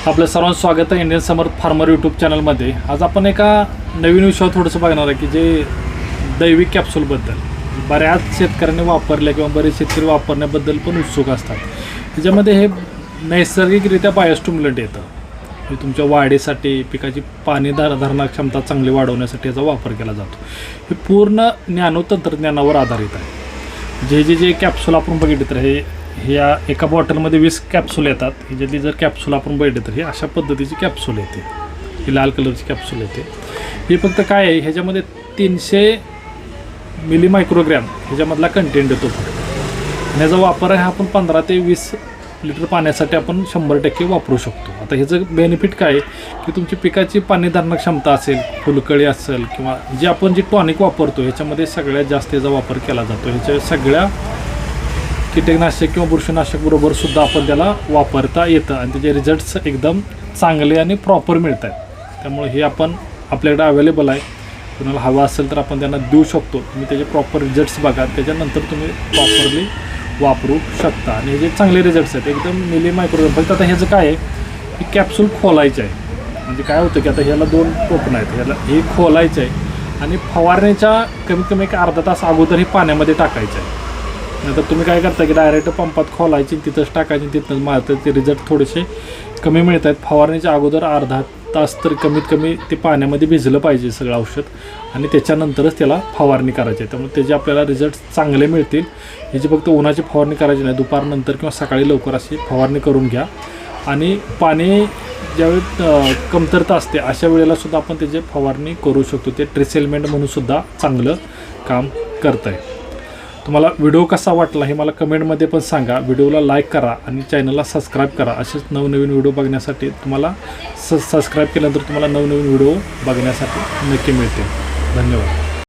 आपलं सर्वांचं स्वागत आहे इंडियन समर्थ फार्मर यूट्यूब चॅनलमध्ये। आज आपण एका नवीन विषयावर थोडंसं बघणार आहे की जे दैविक कॅप्सूलबद्दल बऱ्याच शेतकऱ्यांनी वापरले किंवा बरेच शेतकरी वापरण्याबद्दल पण उत्सुक असतात। त्याच्यामध्ये हे नैसर्गिकरित्या बायोस्टिम्युलंट येतं, हे तुमच्या वाढीसाठी पिकाची पाणी धारण क्षमता चांगली वाढवण्यासाठी याचा वापर केला जातो। हे पूर्ण नॅनो तंत्रज्ञानावर आधारित आहे। जे कॅप्सूल आपण बघितले तर हे या एका बॉटलमध्ये 20 कॅप्सूल येतात। ह्याच्यातली जर कॅप्सूल आपण बघितले तर हे अशा पद्धतीची कॅप्सूल येते, ही लाल कलरची कॅप्सूल येते। हे फक्त काय आहे, ह्याच्यामध्ये 300 मिली मायक्रोग्रॅम ह्याच्यामधला कंटेंट येतो फक्त। ह्याचा वापर आहे आपण 15 ते 20 लिटर पाण्यासाठी आपण 100% वापरू शकतो। आता ह्याचं बेनिफिट काय आहे की तुमची पिकाची पाणी धारण क्षमता असेल, फुलकळी असेल किंवा जे आपण जे टॉनिक वापरतो ह्याच्यामध्ये सगळ्यात जास्त याचा वापर केला जातो। ह्याच्या सगळ्या कीटकनाशक किंवा बुरशीनाशक बरोबर सुद्धा आपण त्याला वापरता येतं आणि त्याचे रिझल्ट्स एकदम चांगले आणि प्रॉपर मिळत आहेत। त्यामुळे हे आपण आपल्याकडे अवेलेबल आहे, कुणाला हवं असेल तर आपण त्यांना देऊ शकतो। तुम्ही त्याचे प्रॉपर रिझल्ट्स बघा, त्याच्यानंतर तुम्ही प्रॉपरली वापरू शकता आणि हे जे चांगले रिझल्ट्स आहेत एकदम मिली मायक्रोग्राम। फक्त आता ह्याचं काय आहे की कॅप्सूल खोलायचं आहे, म्हणजे काय होतं की आता ह्याला 2 टोपणं आहेत, ह्याला हे खोलायचं आहे आणि फवारण्याच्या कमीत कमी एक अर्धा तास अगोदर हे पाण्यामध्ये टाकायचं आहे। नंतर तुम्ही काय करता की डायरेक्ट पंपात खोलायची तिथंच टाकायची तिथंच मारतं, ते रिझल्ट थोडेसे कमी मिळत आहेत। फवारण्याच्या अगोदर अर्धा तास तर कमीत कमी ते पाण्यामध्ये भिजलं पाहिजे सगळं औषध आणि त्याच्यानंतरच त्याला फवारणी करायची आहे। त्यामुळे त्याचे आपल्याला रिझल्ट चांगले मिळतील। ह्याची फक्त उन्हाची फवारणी करायची नाही, दुपारनंतर किंवा सकाळी लवकर अशी फवारणी करून घ्या। आणि पाणी ज्यावेळी कमतरता असते अशा वेळेला सुद्धा आपण त्याची फवारणी करू शकतो। ते ट्रेसेलमेंट म्हणून सुद्धा चांगलं काम करत आहे। तुम्हाला व्हिडिओ कसा वाटला हे मला कमेंटमध्ये पण सांगा। व्हिडिओला लाईक करा आणि चॅनलला सबस्क्राईब करा। असेच नवनवीन व्हिडिओ बघण्यासाठी तुम्हाला सबस्क्राईब केल्यानंतर तुम्हाला नवनवीन व्हिडिओ बघण्यासाठी नक्की मिळतील। धन्यवाद।